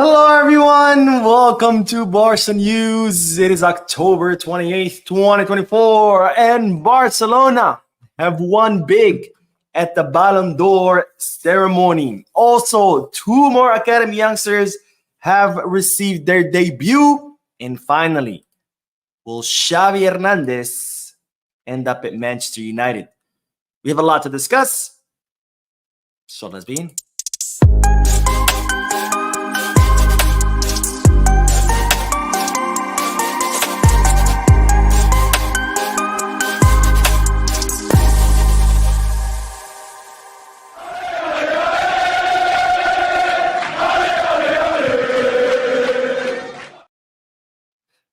Hello, everyone. Welcome to Barca News. It is October 28th, 2024, and Barcelona have won big at the Ballon d'Or ceremony. Also, two more Academy youngsters have received their debut. And finally, will Xavi Hernandez end up at Manchester United? We have a lot to discuss, so let's begin.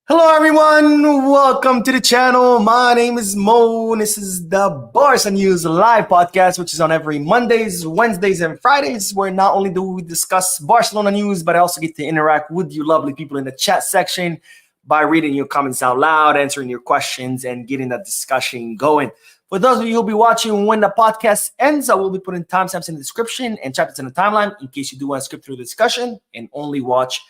Hello, everyone. Welcome to the channel. My name is Mo, and this is the Barca News live podcast, which is on every Mondays, Wednesdays, and Fridays, where not only do we discuss Barcelona news, but I also get to interact with you lovely people in the chat section by reading your comments out loud, answering your questions, and getting that discussion going. For those of you who'll be watching when the podcast ends, I will be putting timestamps in the description and chapters in the timeline in case you do want to skip through the discussion and only watch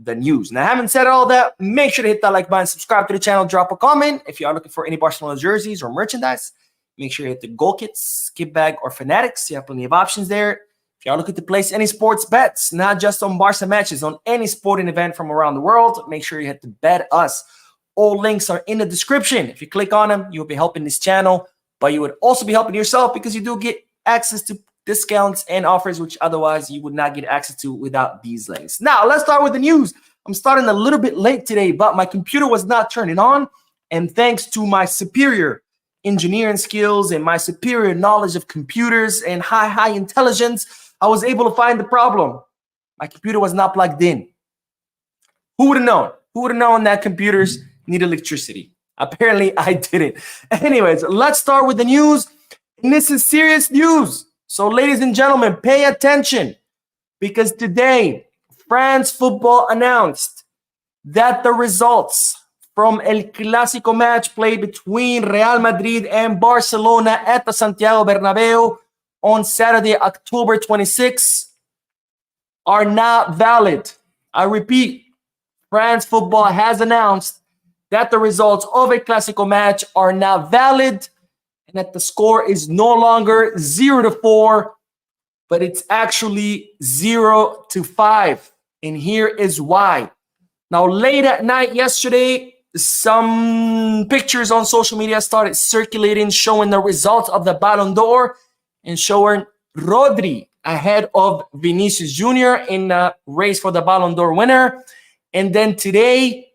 the news. Now, having said all that, make sure to hit that like button, subscribe to the channel, drop a comment. If you are looking for any Barcelona jerseys or merchandise, make sure you hit the goal kits, skip bag, or fanatics. You have plenty of options there. If you are looking to place any sports bets, not just on Barca matches, on any sporting event from around the world, make sure you hit the Bet Us. All links are in the description. If you click on them, you'll be helping this channel, but you would also be helping yourself because you do get access to discounts and offers which otherwise you would not get access to without these links. Now, let's start with the news. I'm starting a little bit late today, but my computer was not turning on. And thanks to my superior engineering skills and my superior knowledge of computers and high intelligence, I was able to find the problem. My computer was not plugged in. Who would have known? Who would have known that computers need electricity? Apparently, I didn't. Anyways, let's start with the news. And this is serious news. So, ladies and gentlemen, pay attention because today, France football announced that the results from El Clásico match played between Real Madrid and Barcelona at the Santiago Bernabeu on Saturday, October 26, are not valid. I repeat, France football has announced that the results of a Clásico match are not valid and that the score is no longer 0-4, but it's actually 0-5. And here is why. Now, late at night yesterday, some pictures on social media started circulating showing the results of the Ballon d'Or and showing Rodri ahead of Vinicius Jr. in the race for the Ballon d'Or winner. And then today,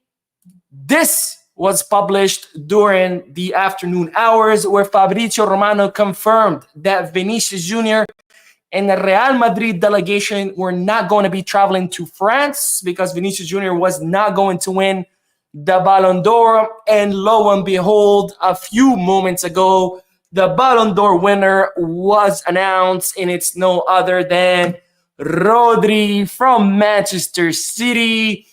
this was published during the afternoon hours where Fabrizio Romano confirmed that Vinicius Jr. and the Real Madrid delegation were not going to be traveling to France because Vinicius Jr. was not going to win the Ballon d'Or. And lo and behold, a few moments ago, the Ballon d'Or winner was announced, and it's no other than Rodri from Manchester City,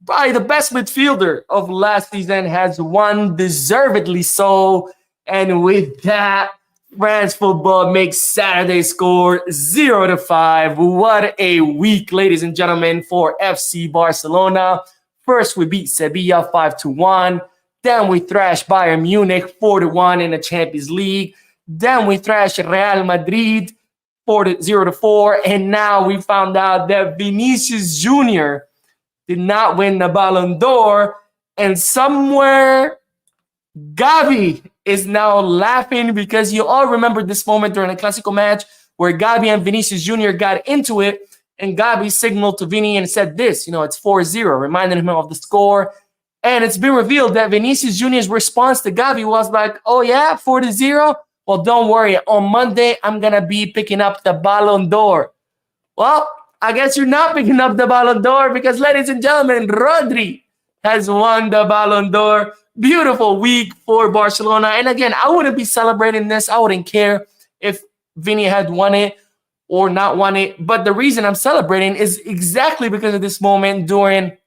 probably the best midfielder of last season, has won deservedly so. And with that, France football makes Saturday score 0-5. What a week, ladies and gentlemen, for FC Barcelona. First, we beat Sevilla 5-1. Then we thrashed Bayern Munich 4-1 in the Champions League. Then we thrashed Real Madrid 0-4. And now we found out that Vinicius Jr. did not win the Ballon d'Or. And somewhere, Xavi is now laughing because you all remember this moment during a Clásico match where Xavi and Vinicius Jr. got into it, and Xavi signaled to Vini and said this, it's 4-0, reminding him of the score. And it's been revealed that Vinicius Jr.'s response to Xavi was like, oh yeah, 4-0? Well, don't worry. On Monday, I'm going to be picking up the Ballon d'Or. Well, I guess you're not picking up the Ballon d'Or because, ladies and gentlemen, Rodri has won the Ballon d'Or. Beautiful week for Barcelona. And again, I wouldn't be celebrating this. I wouldn't care if Vini had won it or not won it. But the reason I'm celebrating is exactly because of this moment during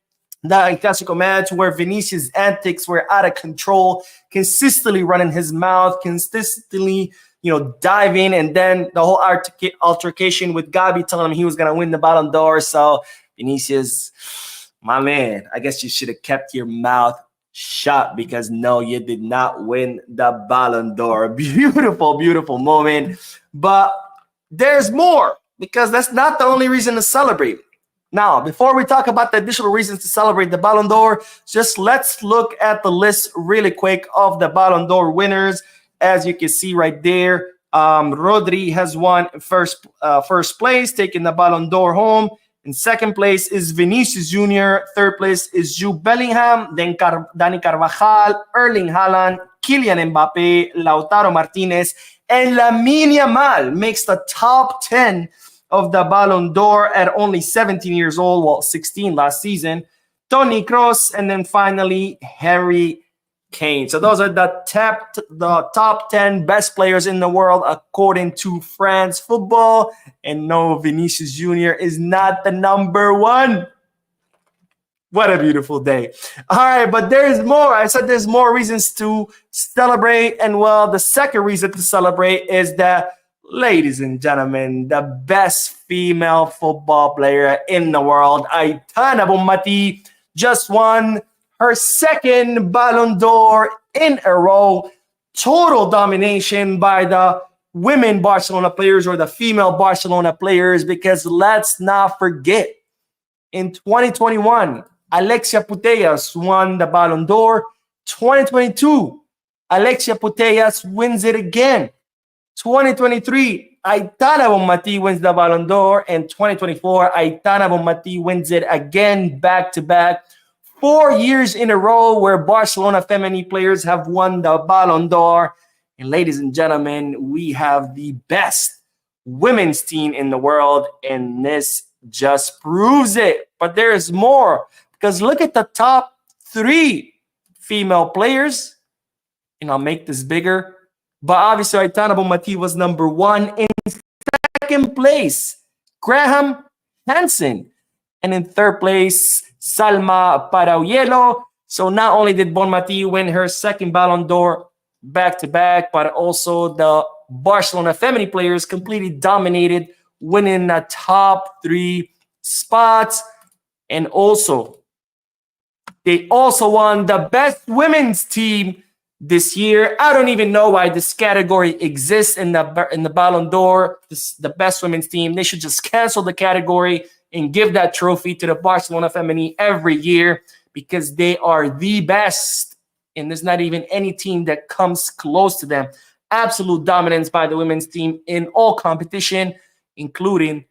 the Clásico match where Vinicius' antics were out of control, consistently running his mouth, consistently, dive in, and then the whole altercation with Gabi telling him he was going to win the Ballon d'Or. So Vinicius, my man, I guess you should have kept your mouth shut, because no, you did not win the Ballon d'Or. Beautiful, beautiful moment. But there's more, because that's not the only reason to celebrate. Now, before we talk about the additional reasons to celebrate the Ballon d'Or, just let's look at the list really quick of the Ballon d'Or winners. As you can see right there, Rodri has won first place, taking the Ballon d'Or home. In second place is Vinicius Jr. Third place is Jude Bellingham, then Dani Carvajal, Erling Haaland, Kylian Mbappe, Lautaro Martinez, and Lamine Yamal makes the top 10 of the Ballon d'Or at only 17 years old, well, 16 last season. Toni Kroos, and then finally Harry Kane. So those are the top 10 best players in the world according to France Football. And no, Vinicius Jr. is not the number one. What a beautiful day. All right, but there's more. I said there's more reasons to celebrate. And well, the second reason to celebrate is that, ladies and gentlemen, the best female football player in the world, Aitana Bonmati, just won her second Ballon d'Or in a row. Total domination by the women Barcelona players, or the female Barcelona players, because let's not forget, in 2021, Alexia Putellas won the Ballon d'Or. 2022, Alexia Putellas wins it again. 2023, Aitana Bonmati wins the Ballon d'Or. And 2024, Aitana Bonmati wins it again, back-to-back. 4 years in a row where Barcelona Femeni players have won the Ballon d'Or. And ladies and gentlemen, we have the best women's team in the world, and this just proves it. But there is more, because look at the top 3 female players, and I'll make this bigger. But obviously, Aitana Bonmati was number 1. In second place, Graham Hansen. And in third place, Salma Parauelo. So not only did Bonmati win her second Ballon d'Or back-to-back, but also the Barcelona Femeni players completely dominated, winning the top 3 spots. And also, they also won the best women's team this year. I don't even know why this category exists in the Ballon d'Or, the best women's team. They should just cancel the category and give that trophy to the Barcelona Femeni every year, because they are the best. And there's not even any team that comes close to them. Absolute dominance by the women's team in all competition, including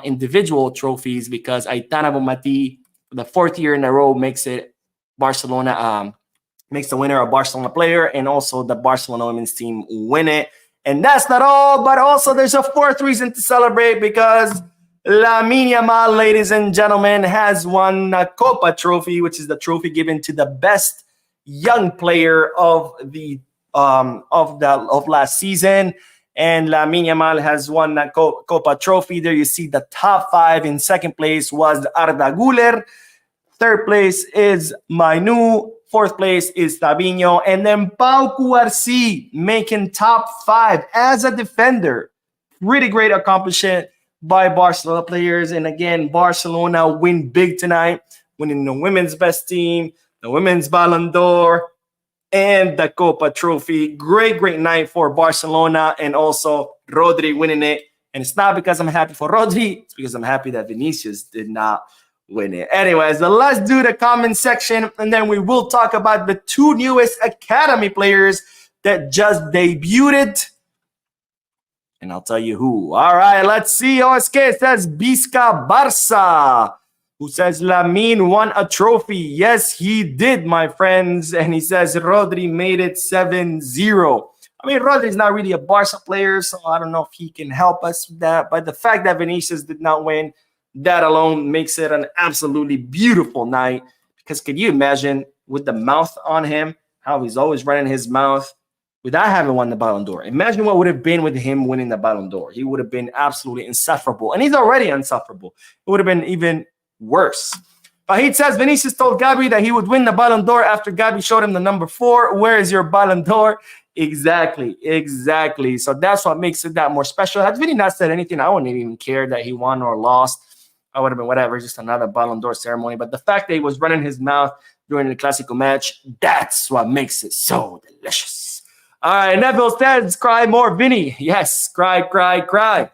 individual trophies, because Aitana Bonmati, for the 4th year in a row, makes it Barcelona, makes the winner a Barcelona player, and also the Barcelona women's team win it. And that's not all, but also there's a 4th reason to celebrate, because Lamine Yamal, ladies and gentlemen, has won a Kopa trophy, which is the trophy given to the best young player of last season. And Lamine Yamal has won that Kopa trophy. There you see the top 5. In second place was Arda Güler. Third place is Mainu. Fourth place is Fabinho. And then Pau Cuarci making top 5 as a defender. Really great accomplishment by Barcelona players. And again, Barcelona win big tonight, winning the women's best team, the women's Ballon d'Or, and the Copa trophy. Great, great night for Barcelona, and also Rodri winning it. And it's not because I'm happy for Rodri, it's because I'm happy that Vinicius did not win it. Anyways, let's do the comment section, and then we will talk about the 2 newest academy players that just debuted. And I'll tell you who. All right, let's see. OSK says Bisca Barca, who says Lamine won a trophy. Yes, he did, my friends. And he says Rodri made it 7-0. I mean, Rodri's not really a Barca player, so I don't know if he can help us with that. But the fact that Vinicius did not win, that alone makes it an absolutely beautiful night. Because can you imagine, with the mouth on him, how he's always running his mouth, without having won the Ballon d'Or? Imagine what would have been with him winning the Ballon d'Or. He would have been absolutely insufferable. And he's already insufferable. It would have been even worse. Fahid says Vinicius told Gabi that he would win the Ballon d'Or after Gabi showed him the number 4. Where is your Ballon d'Or? Exactly, exactly. So that's what makes it that more special. Had Vinny not said anything, I wouldn't even care that he won or lost. I would have been whatever, just another Ballon d'Or ceremony. But the fact that he was running his mouth during the Classical match, that's what makes it so delicious. All right, Neville says, cry more, Vinny. Yes, cry, cry, cry.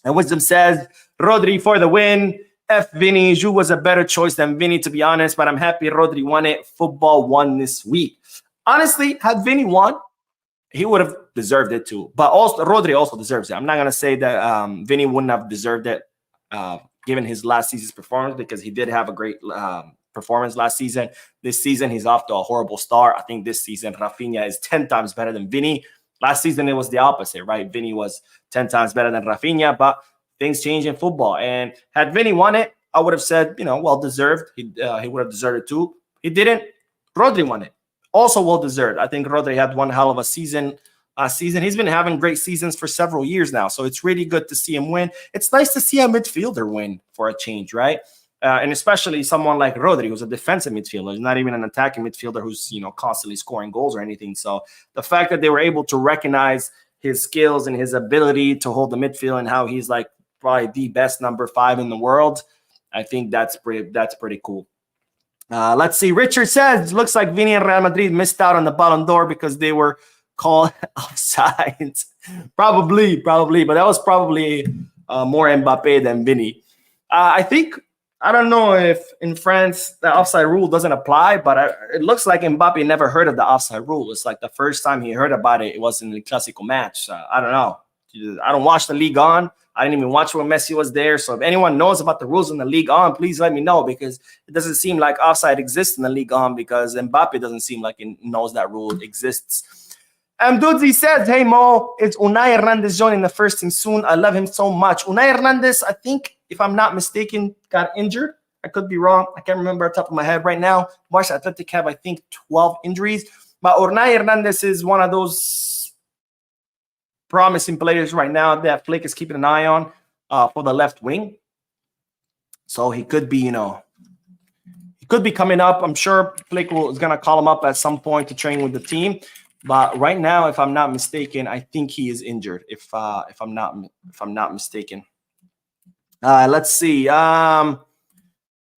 And Wisdom says, Rodri for the win. F Vinny. Ju was a better choice than Vinny, to be honest, but I'm happy Rodri won it. Football won this week. Honestly, had Vinny won, he would have deserved it too. But also Rodri also deserves it. I'm not gonna say that Vinny wouldn't have deserved it given his last season's performance, because he did have a great performance last season. This season he's off to a horrible start. I think this season Rafinha is 10 times better than Vinny. Last season it was the opposite, right? Vinny was 10 times better than Rafinha, but things change in football. And had Vinny won it, I would have said, well deserved. He would have deserved it too. He didn't. Rodri won it. Also well deserved. I think Rodri had one hell of a season. He's been having great seasons for several years now, so it's really good to see him win. It's nice to see a midfielder win for a change, right? And especially someone like Rodri, who's a defensive midfielder. He's not even an attacking midfielder who's constantly scoring goals or anything. So the fact that they were able to recognize his skills and his ability to hold the midfield and how he's like probably the best number 5 in the world, I think that's pretty cool. Let's see. Richard says, looks like Vini and Real Madrid missed out on the Ballon d'Or because they were called offside. Probably. But that was probably more Mbappe than Vini. I don't know if in France the offside rule doesn't apply, but it looks like Mbappe never heard of the offside rule. It's like the first time he heard about it, it was in the Classical match. I don't know. I don't watch the Ligue 1. I didn't even watch when Messi was there. So if anyone knows about the rules in the Ligue 1, please let me know, because it doesn't seem like offside exists in the Ligue 1, because Mbappe doesn't seem like he knows that rule exists. Dudzi says, hey Mo, it's Unai Hernandez joining the first team soon. I love him so much. Unai Hernandez, I think, if I'm not mistaken, got injured. I could be wrong. I can't remember off the top of my head right now. Barca Athletic have, I think, 12 injuries. But Unai Hernandez is one of those promising players right now that Flick is keeping an eye on for the left wing. So he could be, he could be coming up. I'm sure Flick is going to call him up at some point to train with the team. But right now, if I'm not mistaken, I think he is injured. If I'm not mistaken. Let's see.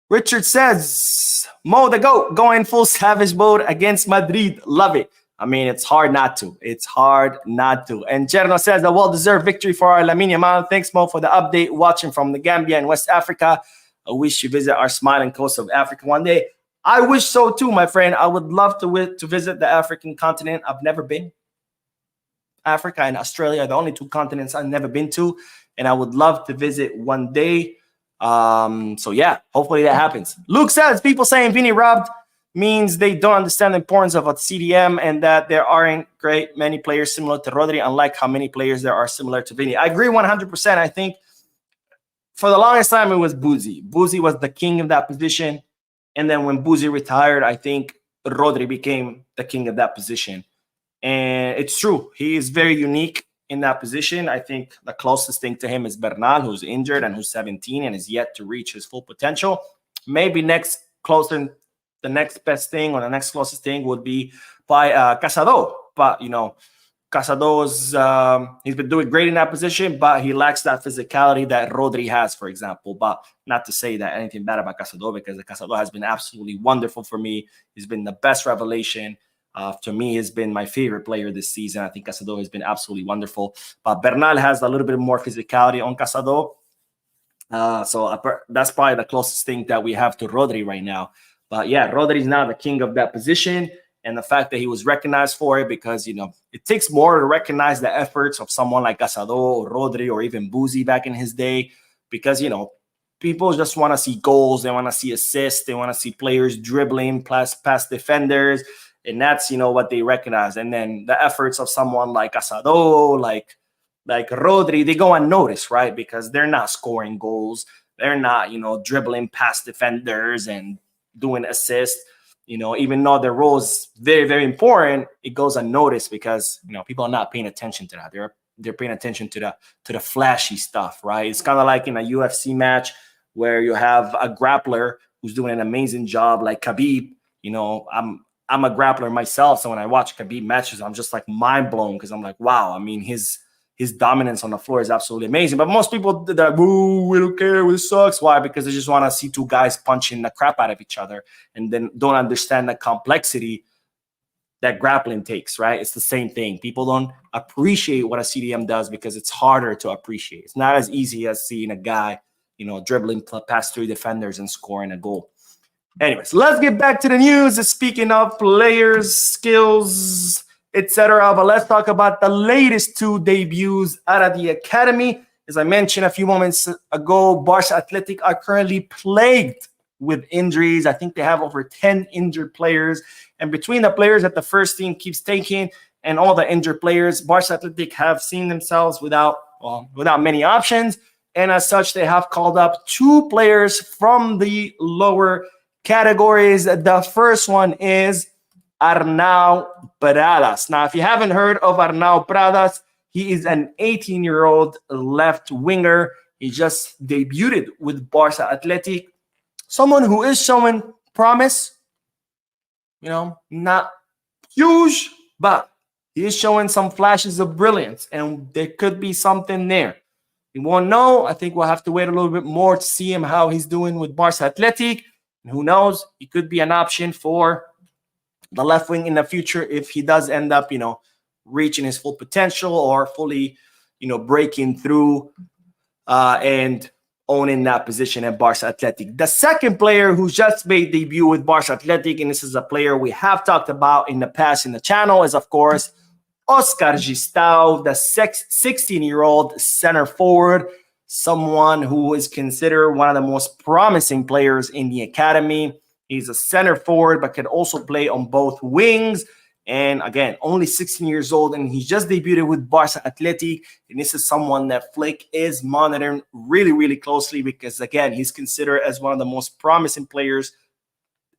Richard says, Mo the GOAT going full savage mode against Madrid. Love it. I mean, it's hard not to. It's hard not to. And Cherno says, a well-deserved victory for our Lamine Yamal. Thanks, Mo, for the update. Watching from the Gambia in West Africa. I wish you visit our smiling coast of Africa one day. I wish so too, my friend. I would love to visit the African continent. I've never been. Africa and Australia are the only 2 continents I've never been to, and I would love to visit one day. So yeah, hopefully that happens. Luke says, people saying Vini robbed means they don't understand the importance of a CDM and that there aren't many players similar to Rodri, unlike how many players there are similar to Vini. I agree 100%. I think for the longest time it was Boozy. Boozy was the king of that position. And then when Boozy retired, I think Rodri became the king of that position. And it's true. He is very unique in that position. I think the closest thing to him is Bernal, who's injured and who's 17 and is yet to reach his full potential. Maybe the next best thing or the next closest thing would be by Casado. But, Casado's he's been doing great in that position, but he lacks that physicality that Rodri has, for example. But not to say that anything bad about Casado, because Casado has been absolutely wonderful for me. He's been the best revelation. To me, he's been my favorite player this season. I think Casado has been absolutely wonderful. But Bernal has a little bit more physicality on Casado. So that's probably the closest thing that we have to Rodri right now. But yeah, Rodri is now the king of that position. And the fact that he was recognized for it, because, it takes more to recognize the efforts of someone like Casado or Rodri or even Boozy back in his day, because, people just want to see goals. They want to see assists. They want to see players dribbling past defenders. And that's, what they recognize. And then the efforts of someone like Casado, like Rodri, they go unnoticed, right? Because they're not scoring goals. They're not, dribbling past defenders and doing assists. Even though their role is very, very important, it goes unnoticed because, people are not paying attention to that. They're paying attention to the flashy stuff, right? It's kind of like in a UFC match where you have a grappler who's doing an amazing job, like Khabib. I'm a grappler myself, so when I watch Khabib matches, I'm just like mind blown because I'm like, wow. I mean, his dominance on the floor is absolutely amazing. But most people that, "Woo, we don't care, it sucks." Why? Because they just want to see two guys punching the crap out of each other and then don't understand the complexity that grappling takes, right? It's the same thing. People don't appreciate what a CDM does because it's harder to appreciate. It's not as easy as seeing a guy, dribbling past three defenders and scoring a goal. Anyways, let's get back to the news. Speaking of players, skills, etc., but let's talk about the latest two debuts out of the academy. As I mentioned a few moments ago, Barca Athletic are currently plagued with injuries. I think they have over 10 injured players. And between the players that the first team keeps taking and all the injured players, Barca Athletic have seen themselves without many options. And as such, they have called up two players from the lower categories. The first one is Arnau Pradas. Now, if you haven't heard of Arnau Pradas, he is an 18-year-old left winger. He just debuted with Barca Athletic. Someone who is showing promise, not huge, but he is showing some flashes of brilliance, and there could be something there. We won't know. I think we'll have to wait a little bit more to see him, how he's doing with Barca Athletic. And who knows, he could be an option for the left wing in the future if he does end up, reaching his full potential or fully, breaking through and owning that position at Barca Athletic. The second player who just made debut with Barca Athletic, and this is a player we have talked about in the past in the channel, is, of course, Oscar Gistau, the 16-year-old center forward, someone who is considered one of the most promising players in the academy. He's a center forward, but can also play on both wings. And again, only 16 years old, and he just debuted with Barca Athletic. And this is someone that Flick is monitoring really, really closely because, again, he's considered as one of the most promising players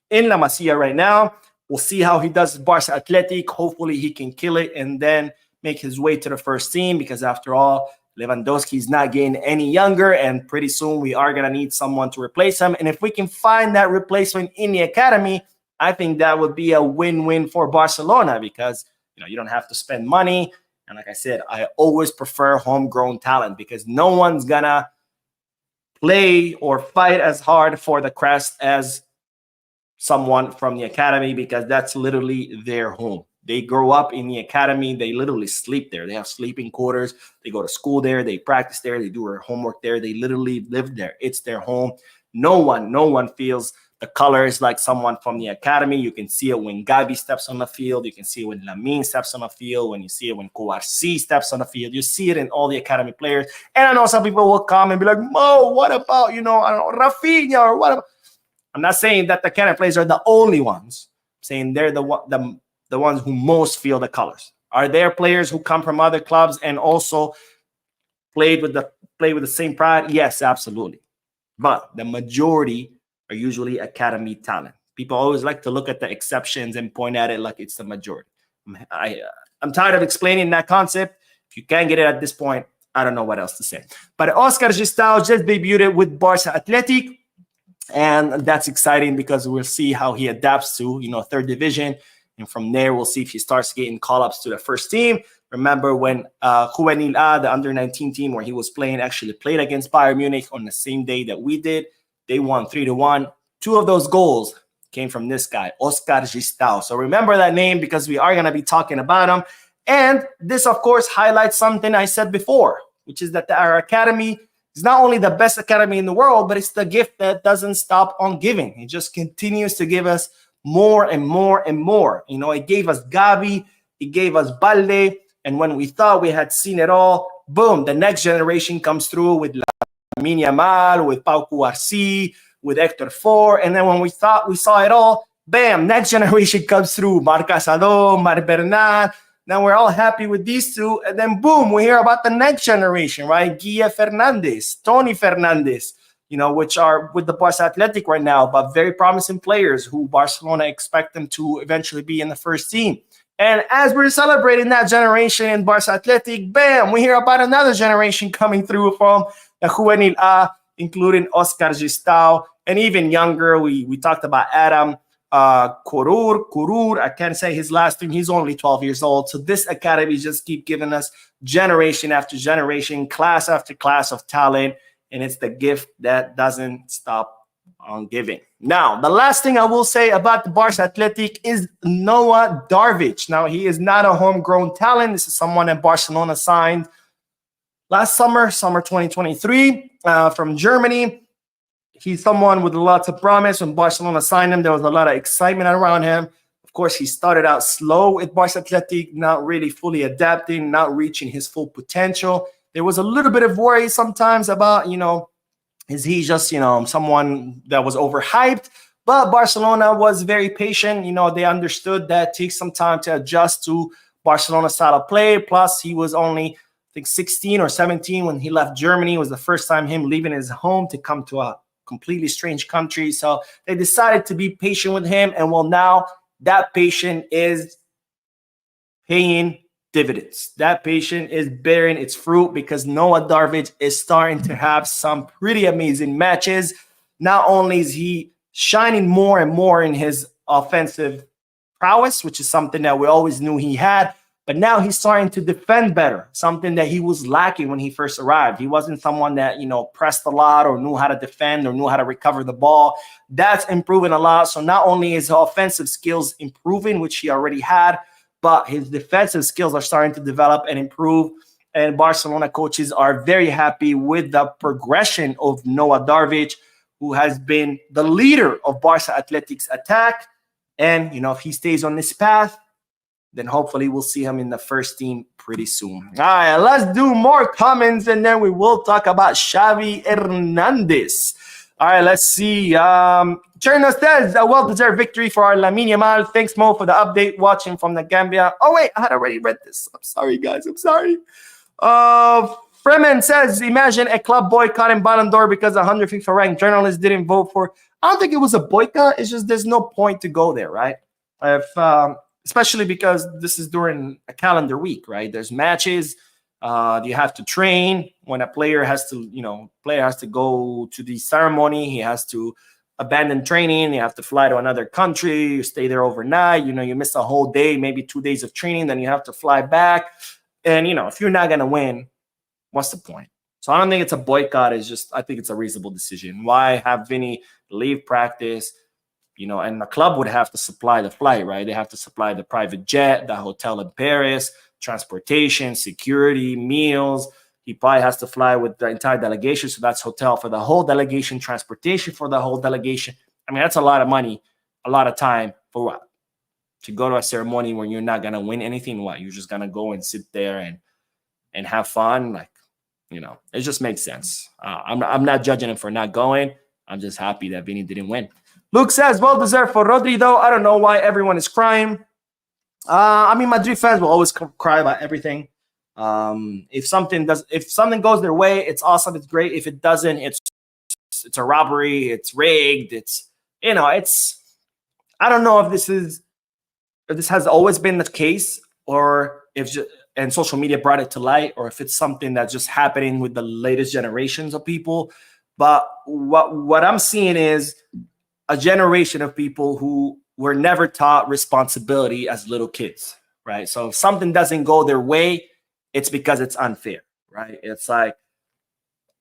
in La Masia right now. We'll see how he does with Barca Athletic. Hopefully he can kill it and then make his way to the first team because, after all, Lewandowski is not getting any younger, and pretty soon we are going to need someone to replace him. And if we can find that replacement in the academy, I think that would be a win-win for Barcelona because, you don't have to spend money. And like I said, I always prefer homegrown talent because no one's going to play or fight as hard for the crest as someone from the academy because that's literally their home. They grow up in the academy. They literally sleep there. They have sleeping quarters. They go to school there. They practice there. They do their homework there. They literally live there. It's their home. No one feels the colors like someone from the academy. You can see it when Gabi steps on the field. You can see it when Lamine steps on the field. When you see it when Kopa steps on the field. You see it in all the academy players. And I know some people will come and be like, Mo, what about, I don't know, Rafinha or what about? I'm not saying that the academy players are the only ones. I'm saying they're the ones who most feel the colors. Are there players who come from other clubs and also play with the same pride? Yes, absolutely. But the majority are usually academy talent. People always like to look at the exceptions and point at it like it's the majority. I'm tired of explaining that concept. If you can't get it at this point, I don't know what else to say. But Oscar Gistau just debuted with Barca Athletic. And that's exciting because we'll see how he adapts to, third division. And from there, we'll see if he starts getting call-ups to the first team. Remember when Juvenil A, the under-19 team where he was playing, actually played against Bayern Munich on the same day that we did. They won 3-1. Two of those goals came from this guy, Oscar Gistau. So remember that name because we are going to be talking about him. And this, of course, highlights something I said before, which is that our academy is not only the best academy in the world, but it's the gift that doesn't stop on giving. It just continues to give us more and more and more. It gave us Gavi, it gave us Ballon, and when we thought we had seen it all, boom, the next generation comes through with Lamine Yamal, with Pau Cubarsí, with Hector Ford, and then when we thought we saw it all, bam, next generation comes through, Marc Casador, Marc Bernat. Now we're all happy with these two, and then boom, we hear about the next generation, right? Guille Fernandez, Tony Fernandez, which are with the Barca Athletic right now, but very promising players who Barcelona expect them to eventually be in the first team. And as we're celebrating that generation in Barca Athletic, bam, we hear about another generation coming through from the Juvenil A, including Oscar Gistau, and even younger. We talked about Adam Kurur. I can't say his last name. He's only 12 years old. So this academy just keep giving us generation after generation, class after class of talent. And it's the gift that doesn't stop on giving. Now, the last thing I will say about the Barca Athletic is Noah Darvic. Now, he is not a homegrown talent. This is someone that Barcelona signed last summer 2023, from Germany. He's someone with lots of promise. When Barcelona signed him, there was a lot of excitement around him. Of course, he started out slow at Barca Athletic, not really fully adapting, not reaching his full potential. There was a little bit of worry sometimes about, is he just, someone that was overhyped? But Barcelona was very patient. They understood that it takes some time to adjust to Barcelona's style of play. Plus, he was only, I think, 16 or 17 when he left Germany. It was the first time him leaving his home to come to a completely strange country. So they decided to be patient with him. And well, now that patience is paying dividends. That patience is bearing its fruit because Noah Darvic is starting to have some pretty amazing matches. Not only is he shining more and more in his offensive prowess, which is something that we always knew he had, but now he's starting to defend better, something that he was lacking when he first arrived. He wasn't someone that, pressed a lot or knew how to defend or knew how to recover the ball. That's improving a lot. So not only is his offensive skills improving, which he already had, but his defensive skills are starting to develop and improve. And Barcelona coaches are very happy with the progression of Noah Darvic, who has been the leader of Barca Athletic's attack. And, if he stays on this path, then hopefully we'll see him in the first team pretty soon. All right, let's do more comments, and then we will talk about Xavi Hernandez. All right, let's see. Cherno says, a well-deserved victory for our Lamine Yamal. Thanks, Mo, for the update. Watching from the Gambia. Oh, wait, I had already read this. I'm sorry, guys. I'm sorry. Freeman says, imagine a club boycotting Ballon d'Or because 100 FIFA-ranked journalists didn't vote for. I don't think it was a boycott. It's just there's no point to go there, right? Especially because this is during a calendar week, right? There's matches. You have to train. When a player has to go to the ceremony, he has to abandon training. You have to fly to another country. You stay there overnight. You miss a whole day, maybe 2 days of training. Then you have to fly back. And, if you're not going to win, what's the point? So I don't think it's a boycott. I think it's a reasonable decision. Why have Vinny leave practice? And the club would have to supply the flight, right? They have to supply the private jet, the hotel in Paris, transportation, security, meals. He probably has to fly with the entire delegation. So that's hotel for the whole delegation, transportation for the whole delegation. I mean, that's a lot of money, a lot of time for what? To go to a ceremony where you're not going to win anything. What? You're just going to go and sit there and have fun. It just makes sense. I'm not judging him for not going. I'm just happy that Vinny didn't win. Luke says, well-deserved for Rodri, though. I don't know why everyone is crying. Madrid fans will always cry about everything. If something goes their way, it's awesome. It's great. If it doesn't, it's a robbery. It's rigged. I don't know if this has always been the case, or and social media brought it to light, or if it's something that's just happening with the latest generations of people. But what I'm seeing is a generation of people who were never taught responsibility as little kids, right? So if something doesn't go their way, it's because it's unfair, right? It's like,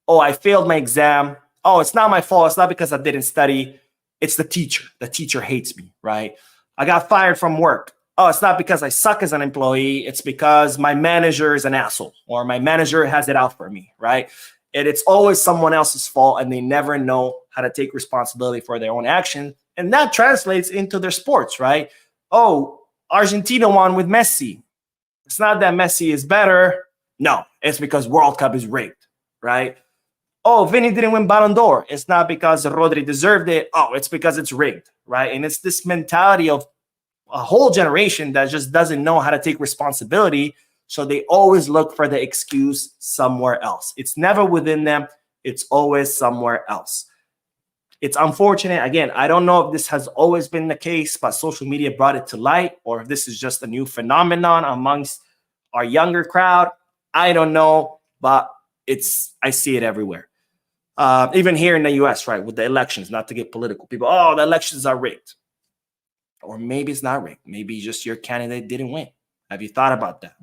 oh, I failed my exam. Oh, it's not my fault. It's not because I didn't study. It's the teacher. The teacher hates me, right? I got fired from work. Oh, it's not because I suck as an employee. It's because my manager is an asshole, or my manager has it out for me, right? And it's always someone else's fault, and they never know how to take responsibility for their own action. And that translates into their sports, right? Oh, Argentina won with Messi. It's not that Messi is better. No, it's because World Cup is rigged, right? Oh, Vinny didn't win Ballon d'Or. It's not because Rodri deserved it. Oh, it's because it's rigged, right? And it's this mentality of a whole generation that just doesn't know how to take responsibility. So they always look for the excuse somewhere else. It's never within them. It's always somewhere else. It's unfortunate. Again, I don't know if this has always been the case, but social media brought it to light, or if this is just a new phenomenon amongst our younger crowd. I don't know, but I see it everywhere. Even here in the US, right, with the elections, not to get political. People, oh, the elections are rigged. Or maybe it's not rigged. Maybe just your candidate didn't win. Have you thought about that?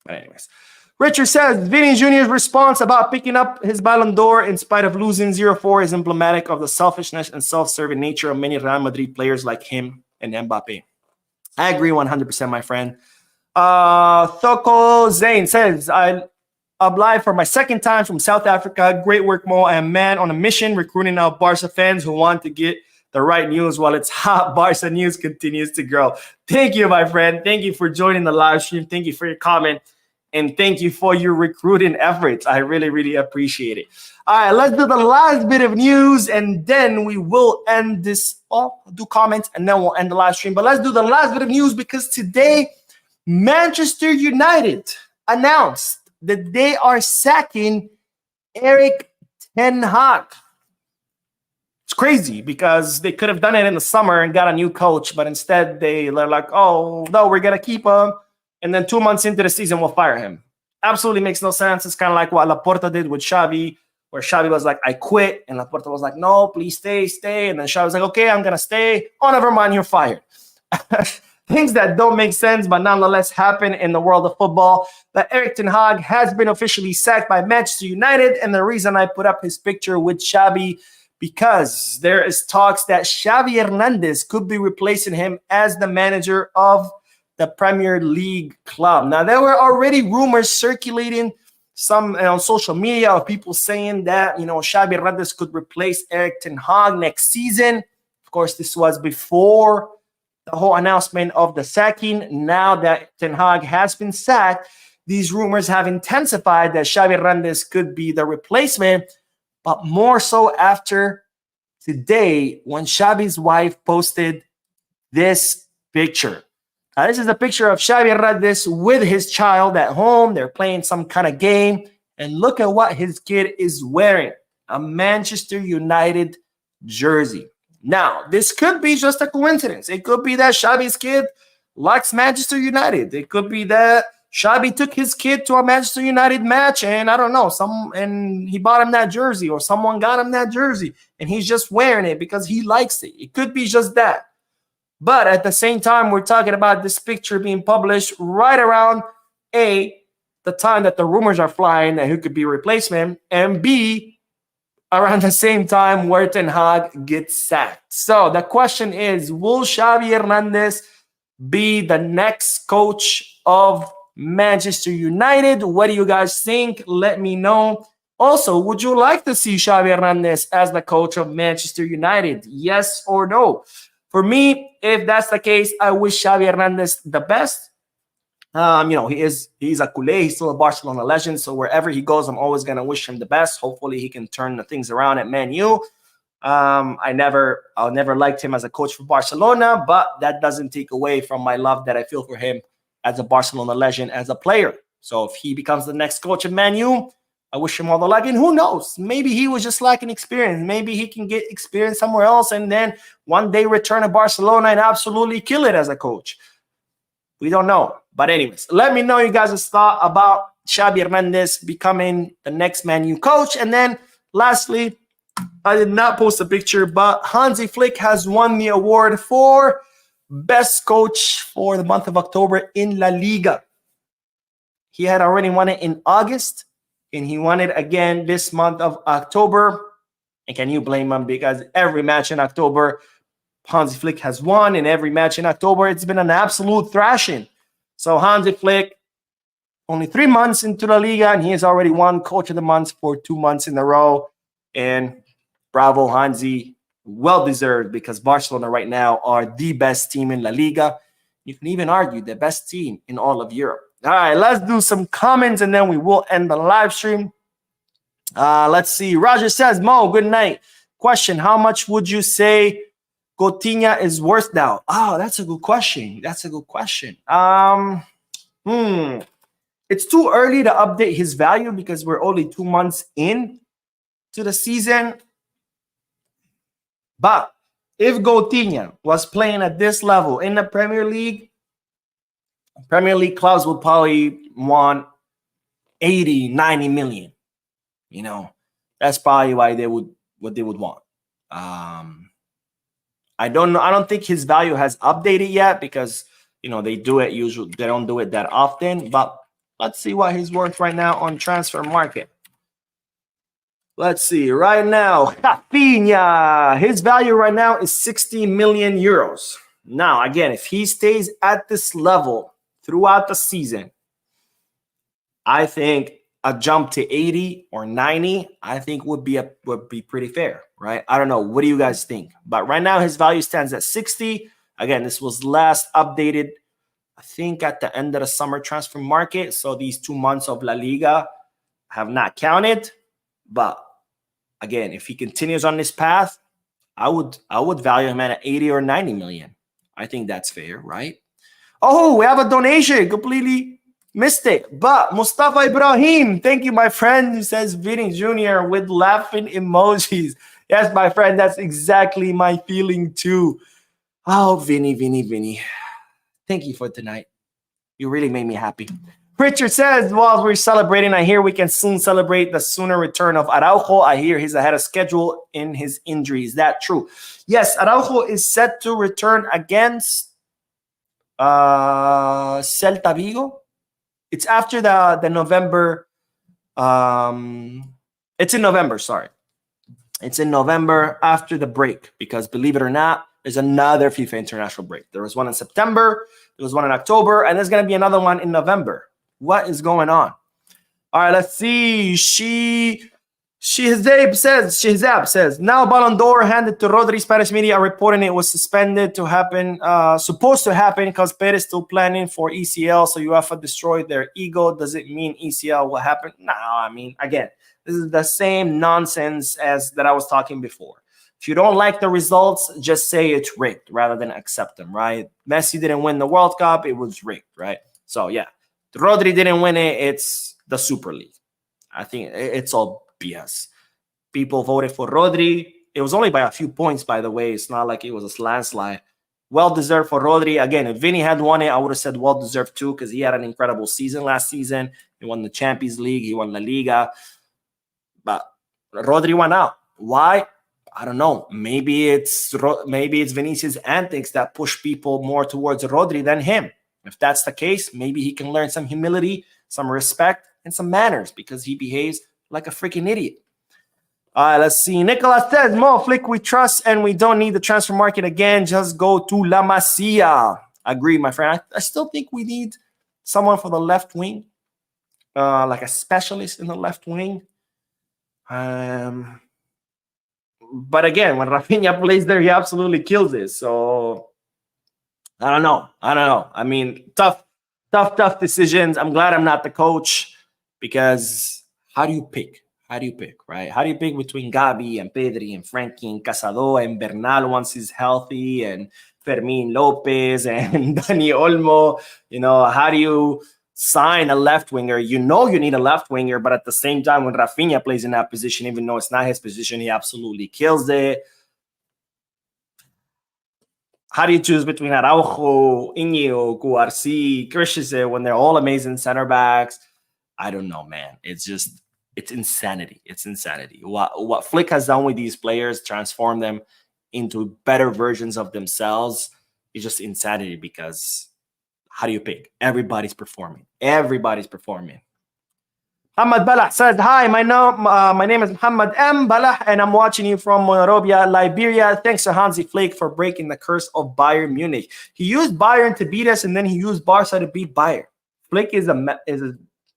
But anyways, Richard says, Vinny Jr.'s response about picking up his Ballon d'Or in spite of losing 0-4 is emblematic of the selfishness and self-serving nature of many Real Madrid players like him and Mbappe. I agree 100%, my friend. Thoko Zane says, I apply for my second time from South Africa. Great work, Mo. I am man on a mission recruiting out Barca fans who want to get the right news while it's hot. Barca news continues to grow. Thank you, my friend. Thank you for joining the live stream. Thank you for your comment. And thank you for your recruiting efforts. I really, really appreciate it. All right, let's do the last bit of news, and then we will end this. Well, do comments, and then we'll end the live stream. But let's do the last bit of news because today, Manchester United announced that they are sacking Erik ten Hag. It's crazy because they could have done it in the summer and got a new coach, but instead they're like, oh, no, we're going to keep him. And then 2 months into the season, we'll fire him. Absolutely makes no sense. It's kind of like what Laporta did with Xavi, where Xavi was like, I quit. And Laporta was like, no, please stay. And then Xavi was like, okay, I'm going to stay. Oh, never mind, you're fired. Things that don't make sense, but nonetheless happen in the world of football. But Erik ten Hag has been officially sacked by Manchester United. And the reason I put up his picture with Xavi, because there is talks that Xavi Hernandez could be replacing him as the manager of the Premier League club. Now, there were already rumors circulating some on social media of people saying that, Xavi Hernandez could replace Erik ten Hag next season. Of course, this was before the whole announcement of the sacking. Now that ten Hag has been sacked, these rumors have intensified that Xavi Hernandez could be the replacement, but more so after today when Xavi's wife posted this picture. Now, this is a picture of Xavi Hernandez with his child at home. They're playing some kind of game. And look at what his kid is wearing. A Manchester United jersey. Now, this could be just a coincidence. It could be that Xavi's kid likes Manchester United. It could be that Xavi took his kid to a Manchester United match and I don't know, and he bought him that jersey or someone got him that jersey and he's just wearing it because he likes it. It could be just that. But at the same time, we're talking about this picture being published right around A, the time that the rumors are flying that who could be replacement, and B, around the same time where ten Hag gets sacked. So the question is, will Xavi Hernandez be the next coach of Manchester United? What do you guys think? Let me know. Also, would you like to see Xavi Hernandez as the coach of Manchester United? Yes or no? For me, if that's the case, I wish Xavi Hernandez the best. He's a culé. He's still a Barcelona legend. So wherever he goes, I'm always going to wish him the best. Hopefully he can turn the things around at Man U. I never liked him as a coach for Barcelona, but that doesn't take away from my love that I feel for him as a Barcelona legend, as a player. So if he becomes the next coach of Man U, I wish him all the luck. And who knows? Maybe he was just lacking experience. Maybe he can get experience somewhere else and then one day return to Barcelona and absolutely kill it as a coach. We don't know. But anyways, let me know you guys' thought about Xavi Hernandez becoming the next Man U coach. And then lastly, I did not post a picture, but Hansi Flick has won the award for best coach for the month of October in La Liga. He had already won it in August, and he won it again this month of October. And can you blame him? Because every match in October, Hansi Flick has won, and every match in October, it's been an absolute thrashing. So Hansi Flick, only 3 months into La Liga, and he has already won Coach of the Month for 2 months in a row. And bravo, Hansi. Well-deserved, because Barcelona right now are the best team in La Liga. You can even argue the best team in all of Europe. All right, let's do some comments, and then we will end the live stream. Let's see. Roger says, Mo, good night. Question, how much would you say Coutinho is worth now? Oh, that's a good question. It's too early to update his value because we're only 2 months in to the season. But if Coutinho was playing at this level in the Premier League clubs would probably want 80, 90 million. That's probably what they would want. I don't know. I don't think his value has updated yet because they do it usually. They don't do it that often. But let's see what he's worth right now on transfer market. Let's see. Right now, Rafinha. His value right now is 60 million euros. Now, again, if he stays at this level throughout the season, I think a jump to 80 or 90, I think would be pretty fair, right? I don't know. What do you guys think? But right now, his value stands at 60. Again, this was last updated, I think, at the end of the summer transfer market. So these 2 months of La Liga have not counted. But again, if he continues on this path, I would value him at 80 or 90 million. I think that's fair, right? Oh, we have a donation. Completely missed it. But Mustafa Ibrahim, thank you, my friend, who says Vinny Jr. with laughing emojis. Yes, my friend, that's exactly my feeling too. Oh, Vinny. Thank you for tonight. You really made me happy. Richard says, while we're celebrating, I hear we can soon celebrate the sooner return of Araujo. I hear he's ahead of schedule in his injury. Is that true? Yes, Araujo is set to return against Celta Vigo. It's after the November. It's in November, sorry. It's in November after the break because, believe it or not, there's another FIFA international break. There was one in September, there was one in October, and there's going to be another one in November. What is going on? All right, let's see. Shihzab says, now Ballon d'Or handed to Rodri. Spanish media are reporting it was suspended to happen, supposed to happen because Perez still planning for ECL, so UEFA destroyed their ego. Does it mean ECL will happen? No, I mean, again, this is the same nonsense as that I was talking before. If you don't like the results, just say it's rigged rather than accept them, right? Messi didn't win the World Cup. It was rigged, right? So, yeah. Rodri didn't win it. It's the Super League. I think it's all BS. People voted for Rodri. It was only by a few points, by the way. It's not like it was a landslide. Well-deserved for Rodri. Again, if Vinny had won it, I would have said well-deserved too because he had an incredible season last season. He won the Champions League. He won La Liga. But Rodri won out. Why? I don't know. Maybe it's Vinicius' antics that push people more towards Rodri than him. If that's the case, maybe he can learn some humility, some respect, and some manners because he behaves like a freaking idiot. All right, let's see. Nicolas says, Mo, Flick, we trust and we don't need the transfer market again. Just go to La Masia. Agree, my friend. I still think we need someone for the left wing, like a specialist in the left wing. But again, when Rafinha plays there, he absolutely kills it. So I don't know. I mean, tough decisions. I'm glad I'm not the coach because how do you pick? Right? How do you pick between Gabi and Pedri and Frankie and Casado and Bernal once he's healthy and Fermin Lopez and Dani Olmo? How do you sign a left winger? You need a left winger, but at the same time, when Rafinha plays in that position, even though it's not his position, he absolutely kills it. How do you choose between Araujo, Iñigo, Cuarci, Christensen when they're all amazing center backs? I don't know, man. It's insanity. It's insanity. What Flick has done with these players, transform them into better versions of themselves, is just insanity because how do you pick? Everybody's performing. Muhammad Balah says, hi, my name is Muhammad M. Balah, and I'm watching you from Monrovia, Liberia. Thanks to Hansi Flick for breaking the curse of Bayern Munich. He used Bayern to beat us, and then he used Barca to beat Bayern. Flick is a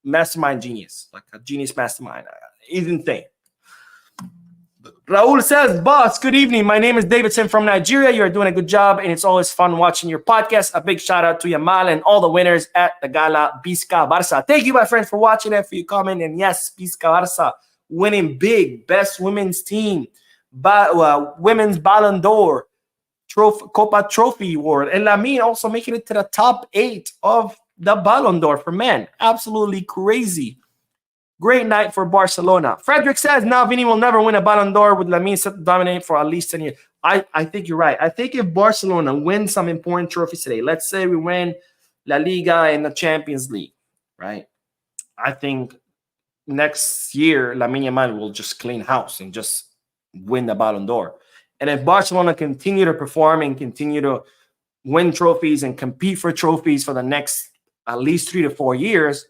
mastermind genius, like a genius mastermind. He's insane. Raul says, boss, good evening. My name is Davidson from Nigeria. You're doing a good job, and it's always fun watching your podcast. A big shout out to Yamal and all the winners at the Gala Bisca Barca. Thank you, my friend, for watching and for your comment. And yes, Bisca Barca winning big, best women's team, women's Ballon d'Or, Kopa Trophy Award, and Lamine also making it to the top 8 of the Ballon d'Or for men. Absolutely crazy. Great night for Barcelona. Frederick says, now Vini will never win a Ballon d'Or with Lamine set to dominate for at least 10 years. I think you're right. I think if Barcelona wins some important trophies today, let's say we win La Liga and the Champions League, right? I think next year, Lamine Yamal will just clean house and just win the Ballon d'Or. And if Barcelona continue to perform and continue to win trophies and compete for trophies for the next at least 3 to 4 years,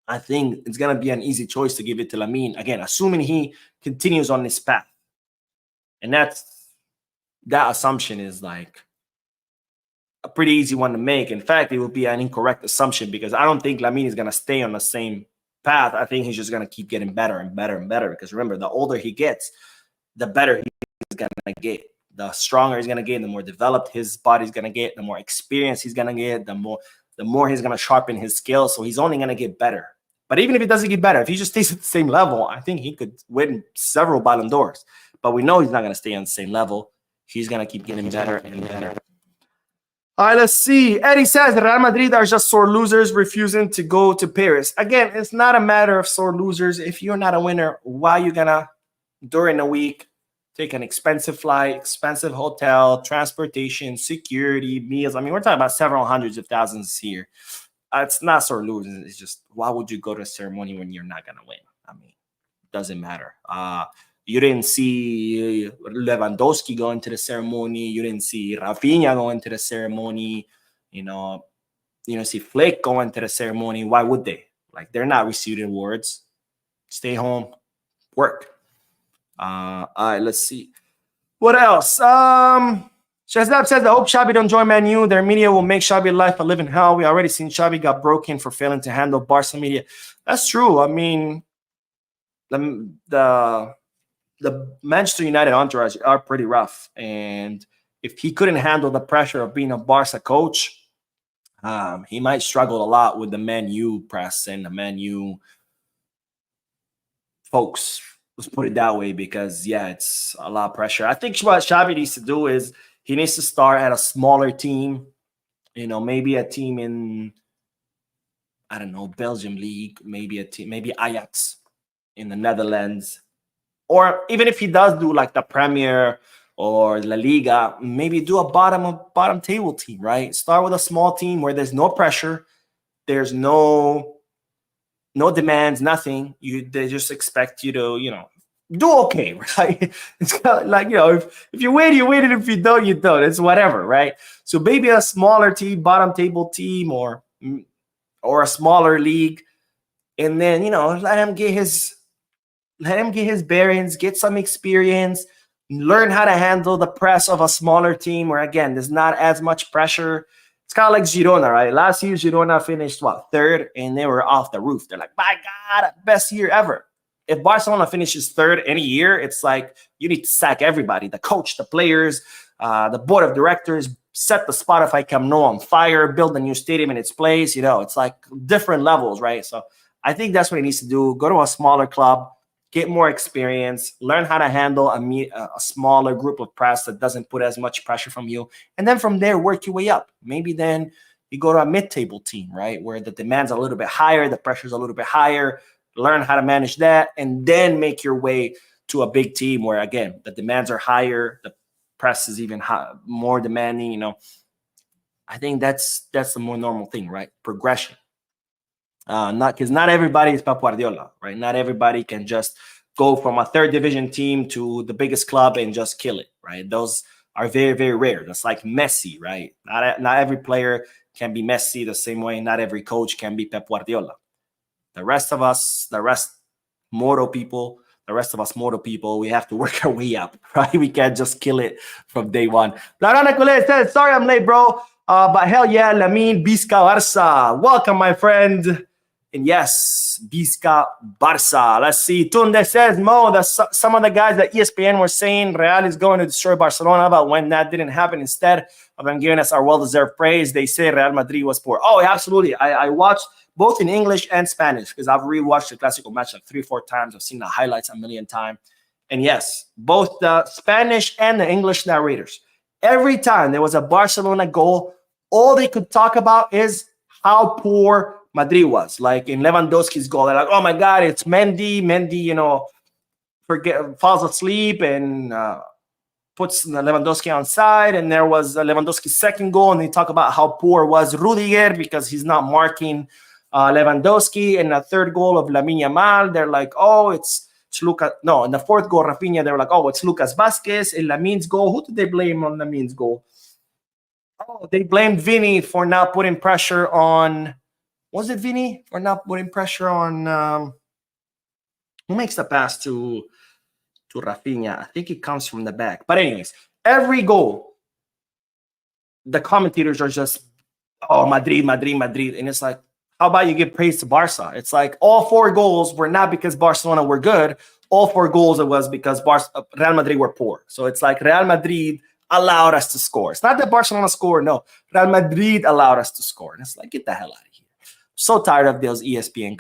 I think it's going to be an easy choice to give it to Lamine. Again, assuming he continues on this path. And that assumption is like a pretty easy one to make. In fact, it would be an incorrect assumption because I don't think Lamine is going to stay on the same path. I think he's just going to keep getting better and better and better because remember, the older he gets, the better he's going to get. The stronger he's going to get, the more developed his body's going to get, the more experience he's going to get, the more he's going to sharpen his skills. So he's only going to get better. But even if he doesn't get better, if he just stays at the same level, I think he could win several Ballon d'Ors. But we know he's not going to stay on the same level. He's going to keep getting better and better. All right, let's see. Eddie says Real Madrid are just sore losers refusing to go to Paris. Again, it's not a matter of sore losers. If you're not a winner, why are you going to, during the week, take an expensive flight, expensive hotel, transportation, security, meals? I mean, we're talking about several hundreds of thousands here. It's not sore losers. It's just, why would you go to a ceremony when you're not going to win? I mean, it doesn't matter. You didn't see Lewandowski going to the ceremony. You didn't see Rafinha going to the ceremony. You didn't see Flick going to the ceremony. Why would they? Like, they're not receiving awards. Stay home, work. All right, let's see. What else? Shazab says, I hope Xavi don't join Man U. Their media will make Xavi life a living hell. We already seen Xavi got broken for failing to handle Barca media. That's true. I mean, the Manchester United entourage are pretty rough. And if he couldn't handle the pressure of being a Barca coach, he might struggle a lot with the Man U press and the Man U folks. Let's put it that way because, yeah, it's a lot of pressure. I think what Xavi needs to do is he needs to start at a smaller team, maybe a team in, I don't know, Belgium League, maybe Ajax in the Netherlands. Or even if he does do like the Premier or La Liga, maybe do a bottom table team, right? Start with a small team where there's no pressure, there's no demands, nothing. They just expect you to, do okay, right? It's kind of like, if you win, you win, and if you don't, you don't. It's whatever, right? So maybe a smaller team, bottom table team, or a smaller league, and then let him get his bearings, get some experience, learn how to handle the press of a smaller team where, again, there's not as much pressure. It's kind of like Girona, right? Last year, Girona finished, third, and they were off the roof. They're like, my God, best year ever. If Barcelona finishes third any year, it's like you need to sack everybody, the coach, the players, the board of directors, set the Spotify Camp Nou on fire, build a new stadium in its place. It's like different levels, right? So I think that's what he needs to do. Go to a smaller club, get more experience, learn how to handle a smaller group of press that doesn't put as much pressure from you. And then from there, work your way up. Maybe then you go to a mid-table team, right, where the demand's a little bit higher, the pressure's a little bit higher, learn how to manage that, and then make your way to a big team where, again, the demands are higher, the press is even more demanding. I think that's the more normal thing, right? Progression. Because not everybody is Pep Guardiola, right? Not everybody can just go from a third division team to the biggest club and just kill it, right? Those are very, very rare. That's like Messi, right? Not every player can be Messi the same way. Not every coach can be Pep Guardiola. The rest of us mortal people, we have to work our way up, right? We can't just kill it from day one. Blarana Colette says, sorry I'm late, bro. But hell yeah, Lamine, Bisca, Barca. Welcome, my friend. And yes, Bisca, Barca. Let's see. Tunde says, Mo, some of the guys at ESPN were saying Real is going to destroy Barcelona, but when that didn't happen, instead of them giving us our well-deserved praise, they say Real Madrid was poor. Oh, absolutely. I watched both in English and Spanish because I've rewatched the Clásico match like 3 or 4 times. I've seen the highlights a million times. And yes, both the Spanish and the English narrators, every time there was a Barcelona goal, all they could talk about is how poor Madrid was. Like in Lewandowski's goal, they're like, oh my God, it's Mendy. Mendy, falls asleep and puts Lewandowski on side. And there was Lewandowski's second goal, and they talk about how poor was Rudiger because he's not marking Lewandowski. And the third goal of Lamine Yamal, they're like, oh, it's it's Lucas. No, in the fourth goal, Rafinha, they were like, oh, it's Lucas Vasquez and Lamine's goal. Who did they blame on Lamine's goal? Oh, they blamed Vinny for not putting pressure on. Was it Vinny for not putting pressure on? Who makes the pass to Rafinha? I think it comes from the back. But anyways, every goal, the commentators are just, oh, Madrid, Madrid, Madrid. And it's like, how about you give praise to Barca? It's like all 4 goals were not because Barcelona were good. All 4 goals it was because Real Madrid were poor. So it's like Real Madrid allowed us to score. It's not that Barcelona scored. No, Real Madrid allowed us to score. And it's like, get the hell out of here. I'm so tired of those ESPN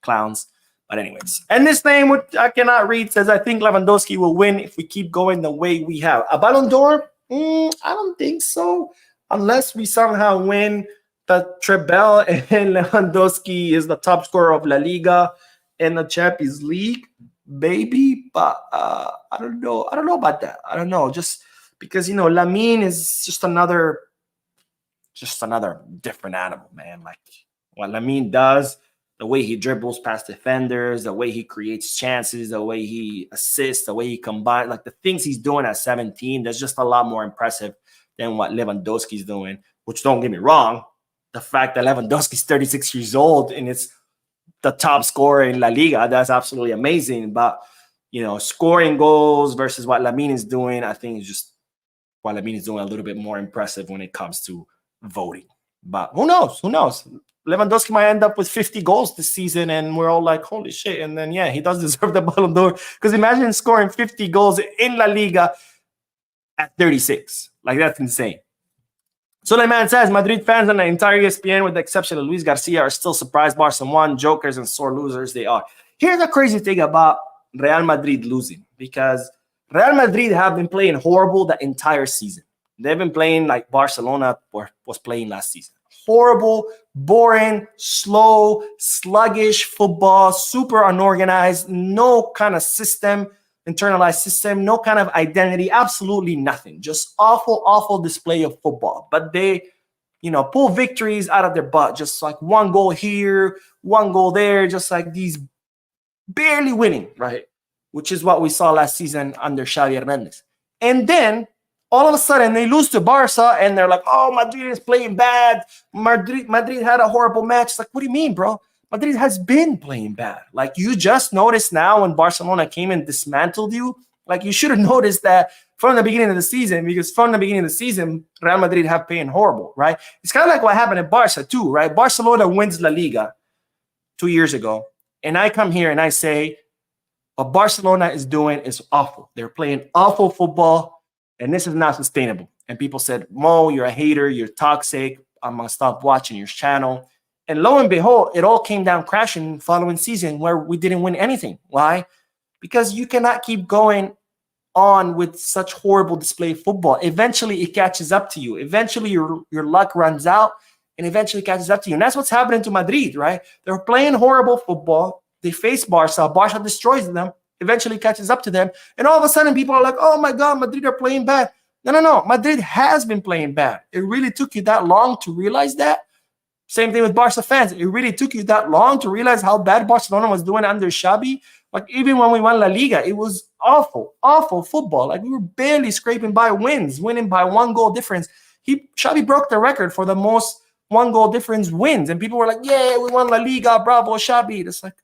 clowns. But anyways, and this name, which I cannot read, says, I think Lewandowski will win if we keep going the way we have. A Ballon d'Or? I don't think so. Unless we somehow win the treble and Lewandowski is the top scorer of La Liga and the Champions League, maybe. But I don't know. I don't know about that. I don't know. Just because, you know, Lamine is just another different animal, man. Like what Lamine does, the way he dribbles past defenders, the way he creates chances, the way he assists, the way he combines, like the things he's doing at 17, that's just a lot more impressive than what Lewandowski's doing, which, don't get me wrong, the fact that Lewandowski's 36 years old and it's the top scorer in La Liga, that's absolutely amazing. But, you know, scoring goals versus what Lamine is doing, I think is just what Lamine is doing a little bit more impressive when it comes to voting. But who knows? Who knows? Lewandowski might end up with 50 goals this season, and we're all like, holy shit. And then, yeah, he does deserve the Ballon d'Or. Because imagine scoring 50 goals in La Liga at 36. Like, that's insane. Suleiman says, Madrid fans and the entire ESPN, with the exception of Luis Garcia, are still surprised Barca won. Jokers and sore losers they are. Here's the crazy thing about Real Madrid losing. Because Real Madrid have been playing horrible the entire season. They've been playing like Barcelona was playing last season. Horrible, boring, slow, sluggish football, super unorganized, no kind of system, internalized system, no kind of identity, absolutely nothing. Just awful, awful display of football. But they, you know, pull victories out of their butt. Just like 1 goal here, 1 goal there, just like these barely winning, right? Which is what we saw last season under Xavi Hernandez. And then all of a sudden, they lose to Barca, and they're like, oh, Madrid is playing bad. Madrid had a horrible match. It's like, what do you mean, bro? Madrid has been playing bad. Like, you just noticed now when Barcelona came and dismantled you. Like, you should have noticed that from the beginning of the season, because from the beginning of the season, Real Madrid have been horrible, right? It's kind of like what happened at Barca too, right? Barcelona wins La Liga 2 years ago, and I come here and I say, what Barcelona is doing is awful. They're playing awful football, and this is not sustainable. And people said, Mo, you're a hater. You're toxic. I'm going to stop watching your channel. And lo and behold, it all came down crashing following season where we didn't win anything. Why? Because you cannot keep going on with such horrible display of football. Eventually, it catches up to you. Eventually, your luck runs out and eventually catches up to you. And that's what's happening to Madrid, right? They're playing horrible football. They face Barca. Barca destroys them. Eventually catches up to them. And all of a sudden, people are like, oh, my God, Madrid are playing bad. No. Madrid has been playing bad. It really took you that long to realize that. Same thing with Barca fans. It really took you that long to realize how bad Barcelona was doing under Xavi. Like, even when we won La Liga, it was awful, awful football. Like, we were barely scraping by wins, winning by 1 goal difference. Xavi broke the record for the most 1 goal difference wins. And people were like, yeah, we won La Liga, bravo, Xavi. It's like,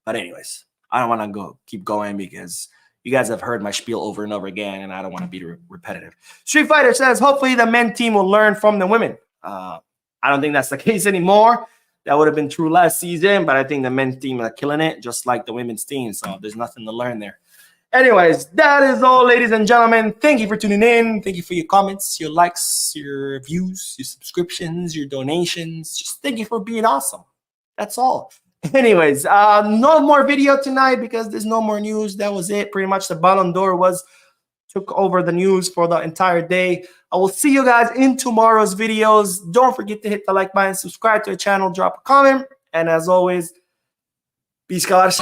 but anyways, I don't want to keep going because you guys have heard my spiel over and over again, and I don't want to be repetitive. Street Fighter says, hopefully the men team will learn from the women. I don't think that's the case anymore. That would have been true last season, but I think the men's team are killing it, just like the women's team. So there's nothing to learn there. Anyways, that is all, ladies and gentlemen. Thank you for tuning in. Thank you for your comments, your likes, your views, your subscriptions, your donations. Just thank you for being awesome. That's all. Anyways, no more video tonight because there's no more news. That was it. Pretty much the Ballon d'Or took over the news for the entire day. I will see you guys in tomorrow's videos. Don't forget to hit the like button, subscribe to the channel, drop a comment. And as always, peace, guys.